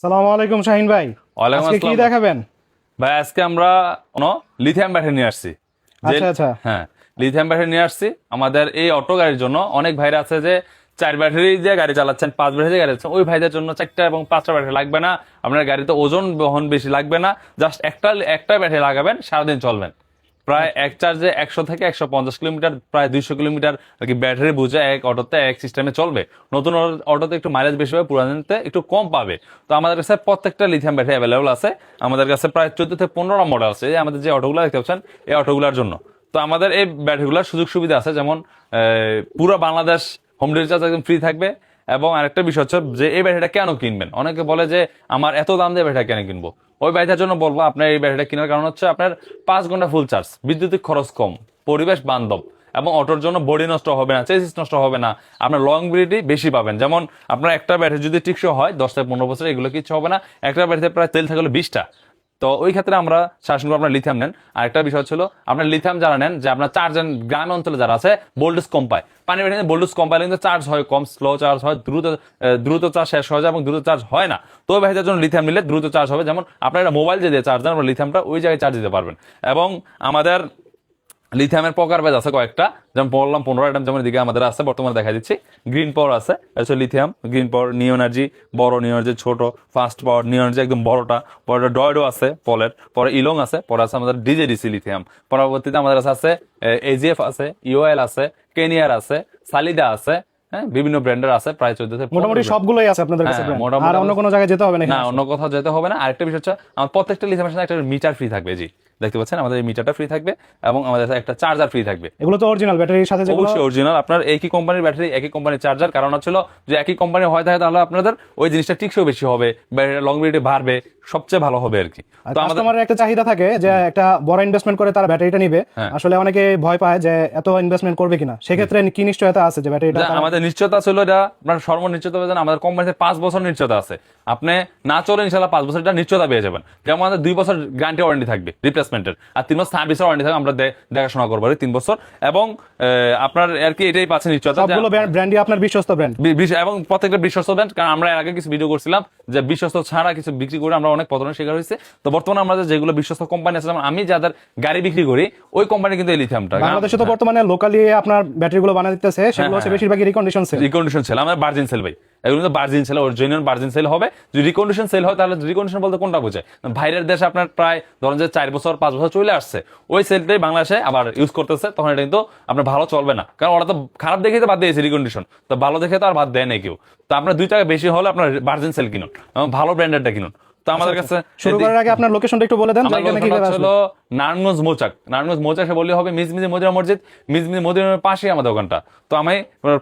সালামু আলাইকুম শাহিন ভাই। ওয়ালাইকুম আজকে কি আসসালাম দেখাবেন? ভাই। আজকে আমরা লিথিয়াম ব্যাটারি নিয়ে আসছি। আচ্ছা আচ্ছা। হ্যাঁ, লিথিয়াম ব্যাটারি নিয়ে আসছি আমাদের এই অটো গাড়ির জন্য। অনেক ভাইরা আছে যে 4 ব্যাটারি দিয়ে গাড়ি চালাচ্ছেন, 5 ব্যাটারি দিয়ে গাড়ি চালাচ্ছেন, ওই ভাইদের জন্য 4টা এবং 5টা ব্যাটারি লাগবে না। আপনার গাড়িতে ওজন বহন বেশি লাগবে না, জাস্ট একটা ব্যাটারি লাগাবেন, সারাদিন চলবেন। প্রায় এক চার্জে 100 থেকে 150 কিলোমিটার, প্রায় 200 কিলোমিটার আর কি ব্যাটারি বুঝে এক অটোতে এক সিস্টেমে চলবে। নতুন অটোতে একটু মাইলেজ বেশি হবে, পুরানোতে একটু কম পাবে। তো আমাদের কাছে প্রত্যেকটা লিথিয়াম ব্যাটারি অ্যাভেলেবল আছে। আমাদের কাছে প্রায় 14 থেকে 15টা মডেল আছে আমাদের যে অটোগুলো দেখতে পাচ্ছেন, এই অটোগুলোর জন্য। তো আমাদের এই ব্যাটারিগুলোর সুযোগ সুবিধা আছে, যেমন পুরো বাংলাদেশ হোম ডেলিভারি চার্জ একদম ফ্রি থাকবে। এবং আরেকটা বিষয় হচ্ছে যে এই ব্যাটারিটা কেন কিনবেন, অনেকে বলে যে আমার এত দাম দিয়ে ব্যাটারি কেন কিনবো। ওই ব্যাটারির জন্য বলবো আপনার এই ব্যাটারিটা কেনার কারণ হচ্ছে আপনার 5 ঘন্টা ফুল চার্জ, বিদ্যুতিক খরচ কম, পরিবেশ বান্ধব, এবং অটোর জন্য বডি নষ্ট হবে না, চেসিস নষ্ট হবে না। আপনার লংজিভিটি বেশি পাবেন। যেমন আপনার একটা ব্যাটারি যদি টিকসই হয় 10 থেকে 15 বছর, এগুলো কিছু হবে না। একটা ব্যাটারিতে প্রায় তেল থাকলে 20টা। তো ওই ক্ষেত্রে আমরা শাসন করে আপনার লিথিয়াম নেন। আর একটা বিষয় ছিল আপনার লিথিয়াম যারা নেন, যে আপনার চার্জ গ্রাম অঞ্চলে যারা আছে ভোল্টেজ কম পায়, পানি ব্যাটারি ভোল্টেজ কম পাইলে কিন্তু চার্জ হয় কম, স্লো চার্জ হয়, দ্রুত চার্জ শেষ হয়ে যায় এবং দ্রুত চার্জ হয় না। তো ওই ভাইদের জন্য লিথিয়াম নিলে দ্রুত চার্জ হবে। যেমন আপনার একটা মোবাইল যে দিয়ে চার্জ দেন, আপনার লিথিয়ামটা ওই জায়গায় চার্জ দিতে পারবেন। এবং আমাদের লিথিয়ামের প্রকার ভেদ আছে কয়েকটা, যেমন বললাম 15 আইটেম, যেমন দিকে আমাদের আছে বর্তমানে দেখা দিচ্ছি। গ্রিন পাওয়ার আছে, লিথিয়াম গ্রিন পাওয়ার, নিউ এনার্জি বড়, নিউ এনার্জি ছোট, ফাস্ট পাওয়ার, নিউ এনার্জি একদম বড়টা, পরে ডয়েডো আছে পলের, পরে ইলং আছে, পরে আছে আমাদের ডিজেডিসি লিথিয়াম। পরবর্তীতে আমাদের আছে এজিএফ আছে, ইওএল আছে, কেনিয়ার আছে, সালিডা আছে। হ্যাঁ, বিভিন্ন ব্র্যান্ডের আছে, প্রায় 14 থেকে মোটামুটি সবগুলোই আছে আপনাদের কাছে ব্র্যান্ড, আর অন্য কোনো জায়গায় যেতে হবে না? না, অন্য কোথাও যেতে হবে না। আরেকটা বিষয় হচ্ছে আমার প্রত্যেকটা লিথিয়ামের সাথে একটা মিটার ফ্রি থাকবে। জি, দেখতে পাচ্ছেন আমাদের এই মিটারটা ফ্রি থাকবে, এবং আমাদের একটা চার্জার ফ্রি থাকবে। এগুলো তো অরিজিনাল ব্যাটারির সাথে? অবশ্যই অরিজিনাল। আপনার একই কোম্পানির ব্যাটারি, একই কোম্পানির চার্জার। কারণ হচ্ছিল যে একই কোম্পানি হয় থাকে, তাহলে আপনাদের ওই জিনিসটা টিকসই বেশি হবে, ব্যাটারি লংজিভিটি বাড়বে, সবচেয়ে ভালো হবে আর কি। তো আমাদের একটা চাহিদা থাকে যে একটা বড় ইনভেস্টমেন্ট করে তারা ব্যাটারিটা নিবে। আসলে অনেকে ভয় পায় যে এত ইনভেস্টমেন্ট করবে কিনা, সেক্ষেত্রে কি নিশ্চয়তা আছে যে ব্যাটারিটা? আমাদের নিশ্চয়তা ছিল, এটা আপনার সর্বনিশ্চয়তা পেয়ে যান। আমাদের কোম্পানিতে 5 বছর নিশ্চয়তা আছে। আপনি না চলে ইনশাল্লাহ 5 বছর এটা নিশ্চয়তা পেয়ে যাবেন। যেমন আমাদের 2 বছর গ্যারান্টি ওয়ারেন্টি থাকবে রিপ্লেসমেন্টের, আর 3 বছর সার্ভিসের ওয়ারেন্টি থাকবে। আমরা দেখাশোনা করবো 3 বছর। এবং আপনার আর কি এটাই পাচ্ছেন নিশ্চয়তা। সবগুলো ব্র্যান্ডই আপনার বিশ্বস্ত ব্র্যান্ড, এবং প্রত্যেকটা বিশ্বস্ত ব্র্যান্ড। কারণ আমরা এর আগে কিছু ভিডিও করছিলাম যে বিশ্বস্ত ছাড়া কিছু বিক্রি করে আমরা অনেক পতনের শিকার হয়েছে। তো বর্তমানে আমাদের যেগুলো বিশ্বস্ত কোম্পানি আছে, যেমন আমি যাদের গাড়ি বিক্রি করি, ওই কোম্পানি কিন্তু এই লিথিয়ামটা বাংলাদেশে তো বর্তমানে লোকালি আপনার ব্যাটারিগুলো বানায় দিতেছে, সেগুলো হচ্ছে বেশিরভাগই রিকন্ডিশন সেল। আমাদের ভার্জিন সেল ভাই, এগুলো কিন্তু virgin cell, original virgin cell হবে। যদি রিকন্ডিশন সেল হয়, তাহলে রিকন্ডিশন বলতে কোনটা বোঝায়? বাইরের দেশে আপনার প্রায় ধরেন যে 4 বছর 5 বছর চলে আসছে, ওই সেলটাই বাংলাদেশে আবার ইউজ করতেছে, তখন এটা কিন্তু আপনার ভালো চলবে না। কারণ ওরা তো খারাপ দেখে তো বাদ দিয়েছে রিকন্ডিশন, তো ভালো দেখে তো আর বাদ দেয় না কেউ। তো আপনার 2 টাকা বেশি হলে আপনার ভার্জিন সেল কিনুন, এবং ভালো ব্র্যান্ডেরটা কিনুন। তো আমাদের কাছে শুরু করার আগে আপনার লোকেশনটা একটু বলে দেন। হলো নারায়ণগঞ্জ মৌচাক। নারায়ণগঞ্জ মৌচাকে বললে হবে মিজমিজি মদিনা মসজিদ, মিজমিজি মদিনার পাশেই আমাদের দোকানটা। তো আমি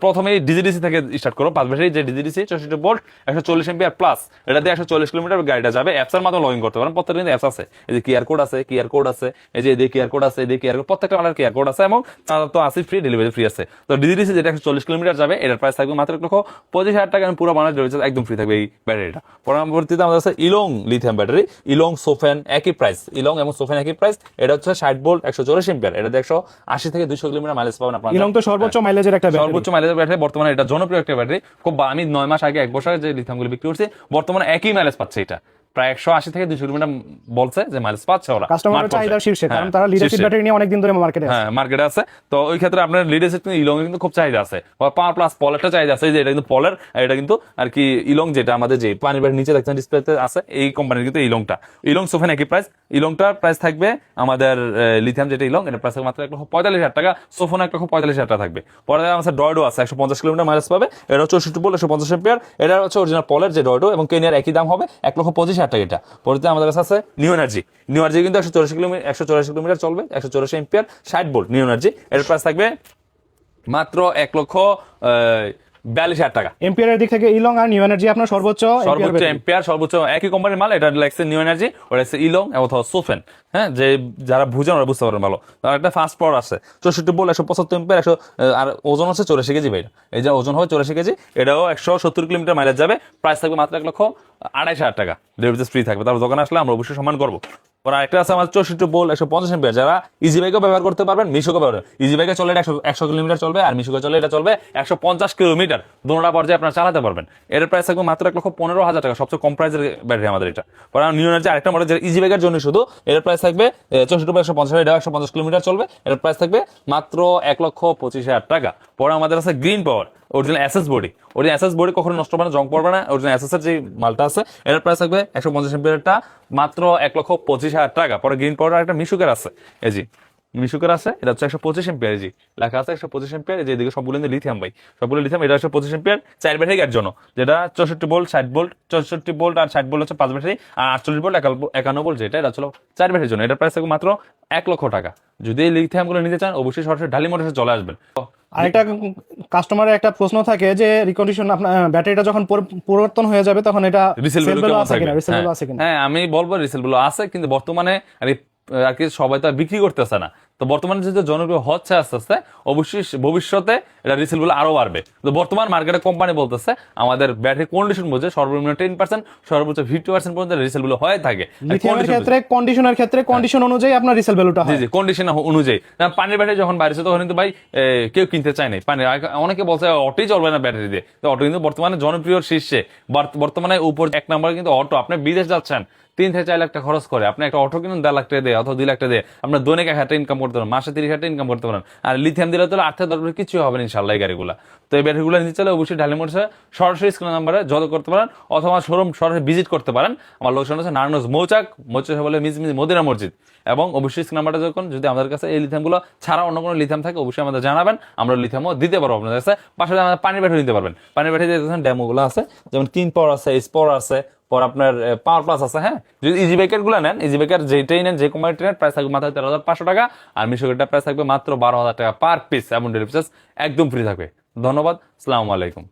প্রথমেই ডিজিডিসি থেকে স্টার্ট করবো। 5 ব্যাটারি যে ডিজিডিসি 64 ভোল্ট 140 এম্পিয়ার প্লাস, এটা দিয়ে 140 কিলোমিটার গাড়িটা যাবে। অ্যাপস এর মাধ্যমে লগ ইন করতে পারেন। প্রত্যেকটা কিন্তু অ্যাপস আছে, এই যে কিআর কোড আছে, কিআর কোড আছে, এই যে এদিকে কিআর কোড আছে, এদিকে কিআর কোড, প্রত্যেকটা কালার কিআর কোড আছে, এবং তার তো আছে ফ্রি ডেলিভারি ফ্রি আছে। তো ডিজিডিসি যেটা 140 কিলোমিটার যাবে, এটার প্রাইস থাকবে মাত্র 1,25,000 টাকা। পুরো বাংলাদেশ ডেলিভারি চার্জ একদম ফ্রি থাকবে এই ব্যাটারিটা। পরবর্তীতে আমাদের আছে ইলং লিথিয়াম ব্যাটারি, ইলং সোফেন একই প্রাইস, ইলং এবং সোফেন একই প্রাইস। এটা হচ্ছে 60 ভোল্ট 140 এম্পিয়ার, এটা 180 থেকে 200 কিলোমিটার মাইলেজ পাবেন আপনারা। ইলং তো সর্বোচ্চ মাইলেজের একটা ব্যাটারি, সর্বোচ্চ মাইলেজের ব্যাটারি। বর্তমানে এটা জনপ্রিয় একটা ব্যাটারি। খুব আমি 9 মাস আগে 1 বছর আগে যে লিথিয়ামগুলো বিক্রি করছি, বর্তমানে একই মাইলেজ পাচ্ছে। এটা প্রায় 180 থেকে 200 কিলোমিটার বলছে যে মাইলেজ পাচ্ছে ওরা। কাস্টমারের চাহিদার শীর্ষে, কারণ তারা লিড অ্যাসিড ব্যাটারি নিয়ে অনেকদিন ধরে মার্কেটে আছে। হ্যাঁ, মার্কেটে আছে। তো ওই ক্ষেত্রে আপনার লিড অ্যাসিড ইলং কিন্তু খুব চাহিদা আছে। পাওয়ার প্লাস পলেরটা চাহিদা আছে, যে এটা কিন্তু পলের, এটা কিন্তু আর কি ইলং, যেটা আমাদের যে পানির ব্যাটারি নিচে দেখছেন ডিসপ্লেতে আছে, এই কোম্পানির কিন্তু ইলংটা। ইলং সোফেন একই প্রাইস। ইলংটার প্রাইস থাকবে আমাদের লিথিয়াম যেটা ইলং, এটা প্রাইস মাত্র 1,45,000 টাকা। সোফোন 1,45,000 টাকা থাকবে। পরে আমাদের ডয়েডো আছে, 150 কিলোমিটার মাইলেজ পাবে। এটা হচ্ছে 64 ভোল্ট 150 এম্পিয়ার। এটা হচ্ছে অরিজিনাল পলের যে ডয়েডো, এবং কেনিয়ার একই দাম হবে 1,25,000 টাকা। এটা আমাদের কাছে আছে নিউ এনার্জি। নিউ এনার্জি কিন্তু 140 কিলোমিটার চলবে, 140 এম্পিয়ার, 60 ভোল্ট নিউ এনার্জি। এর প্রাইস থাকবে মাত্র 1,42,000 টাকা। এম্পিয়ারের দিক থেকে ইলং আর নিউ এনার্জি আপনার সর্বোচ্চ এম্পিয়ার, সর্বোচ্চ একই কোম্পানির মাল। এটা লাগছে নিউ এনার্জি, ওটা লাগছে ইলং অথবা সোফেন। হ্যাঁ, যে যারা বুঝেন ওরা বুঝতে পারেন ভালো। তার একটা ফাস্ট পাওয়ার আছে 64 ভোল্ট 175 এম্পিয়ার, আর ওজন হচ্ছে 84 কেজি ভাই। এই যে ওজন হবে 84 কেজি, এটাও 170 কিলোমিটার মাইলেজ যাবে। প্রাইস থাকবে মাত্র 1,28,000 টাকা। ডেলিভারি ফ্রি থাকবে। তারপর দোকানে আসলে আমরা অবশ্যই সম্মান করবো। ওরা একটা আছে আমার 64 ভোল্ট 150 অ্যাম্পিয়ার, যারা ইজি বাইকও ব্যবহার করতে পারবেন, মিশুকে ব্যবহার। ইজি বাইকে চলে এটা 100 কিলোমিটার চলবে, আর মিশুকে চলে এটা চলবে 150 কিলোমিটার, দুটোটা পর্যায়ে আপনারা চালাতে পারবেন। এর প্রাইস থাকবে মাত্র 1,15,000 টাকা, সবচেয়ে কম প্রাইসের ব্যাটারি আমাদের এটা। পরে নিউ এনার্জি আরেকটা মডেল যেটা ইজি বাইকের জন্য শুধু, এর প্রাইস থাকবে 64 150, এটা 150 কিলোমিটার চলবে, এর প্রাইস থাকবে মাত্র 1,25,000 টাকা। পরে আমাদের আছে গ্রিন পাওয়ার original SS body. Original SS body কখনো নষ্ট হবে না, জং পড়বে না। অরিজিনাল এসএস এর যে মালটা আছে এর প্রাইস থাকবে 150 এমপিয়ারটা মাত্র 1,25,000 টাকা। পরে গ্রিন পাওয়ার একটা মিশুকের আছে, এই জি মিশুকের আছে, এটা হচ্ছে 125 এমপিয়ার, জি লেখা আছে 125 এমপিয়ার। যে এদিকে সবগুলো লিথিয়াম ভাই, সবগুলো লিথিয়াম। এটা 125 এমপিয়ার 4 ব্যাটারি এর জন্য, যেটা 64 ভোল্ট 60 ভোল্ট, 64 ভোল্ট আর 60 ভোল্ট হচ্ছে 5 ব্যাটারি, আর 48 ভোল্ট 51 ভোল্ট যেটা, এটা হচ্ছে 4 ব্যাটারির জন্য। এটার প্রাইস থাকবে মাত্র 1 লক্ষ টাকা। যদি এই লিথিয়াম গুলো নিতে চান অবশ্যই সরাসরি ঢালি মোটরসে চলে আসবেন। আরেকটা কাস্টমারের একটা প্রশ্ন থাকে যে রিকন্ডিশন আপনার ব্যাটারিটা যখন পরিবর্তন হয়ে যাবে তখন এটা রিসেল ভ্যালু সেলবেল কেমন আছে থাকবে? কিনা, রিসেল আছে কিনা? হ্যাঁ আমি বলবো রিসেল ভ্যালু আছে, কিন্তু বর্তমানে আর কি সবাই তো আর বিক্রি করতেছে না। তো বর্তমানে যেহেতু জনপ্রিয় হচ্ছে আস্তে আস্তে, অবশ্যই ভবিষ্যতে এটা রিসেল ভ্যালু আরো বাড়বে। তো বর্তমান মার্কেটে কোম্পানি বলতেছে আমাদের ব্যাটারি কন্ডিশন বুঝে সর্বনিম্ন 10% সর্বোচ্চ 50% পর্যন্ত রিসেল ভ্যালু হয়ে থাকে। লিথিয়ামের ক্ষেত্রে কন্ডিশনের ক্ষেত্রে কন্ডিশন অনুযায়ী আপনার রিসেল ভ্যালুটা জি হয়। জি কন্ডিশন অনুযায়ী। পানির ব্যাটারি যখন বাইরেছে তখন কিন্তু ভাই কেউ কিনতে চায় নাই পানি। অনেকে বলছে অটোই চলবে না ব্যাটারি দিয়ে, তো অটো কিন্তু বর্তমানে জনপ্রিয় শীর্ষে। বর্তমানে উপর 1 নম্বরে কিন্তু অটো। আপনি বিদেশ যাচ্ছেন 3 থেকে 4 লাখ টাকা খরচ করে, আপনি একটা অটো কিনুন 1.5 লাখ টাকা দিয়ে অথবা 2 লাখ টাকা দিয়ে, আপনার দৈনিক 1,000 টাকা ইনকাম করতে পারেন, মাসে 30,000 টাকা ইনকাম করতে পারেন। আর লিথিয়াম দিলে তো 8 থেকে 10 কিছু হবে না ইনশাল্লাহ এই গাড়িগুলো। তো এই ব্যাটারিগুলো নিতে চাইলে অবশ্যই ঢালি মোটরসে সরাসরি স্ক্রিন নাম্বারে যোগাযোগ করতে পারেন, অথবা শোরুম সরাসরি ভিজিট করতে পারেন। আমার লোকেশন হচ্ছে নারায়ণগঞ্জ মৌচাক, বলে মিজ মদিনা মসজিদ। এবং অবশ্যই স্ক্রিন নাম্বারটা যখন যদি আমাদের কাছে এই লিথিয়ামগুলো ছাড়া অন্য কোনো লিথিয়াম থাকে অবশ্যই আমাদের জানাবেন, আমরা লিথিয়ামও দিতে পারবো আপনাদের কাছে। পাশাপাশি আমাদের পানির ব্যাটারি নিতে পারবেন। পানির ব্যাটারি দেখেন ডেমোগুলো আছে, যেমন কিং পাওয়ার আছে, স্পোর আছে, পর আপনার পাওয়ার প্লাস আছে। হ্যাঁ যদি ইজি বাইকের গুলো নেন, ইজি বাইকের যেটাই নেন, যে কোম্পানির ট্রেনের প্রাইস থাকবে মাত্র 13,500 টাকা, আর মিশুকেরটা প্রাইস থাকবে মাত্র 12,000 টাকা পার পিস, এবং ডেলিভারি চার্জ একদম ফ্রি থাকবে। ধন্যবাদ, আসসালামু আলাইকুম।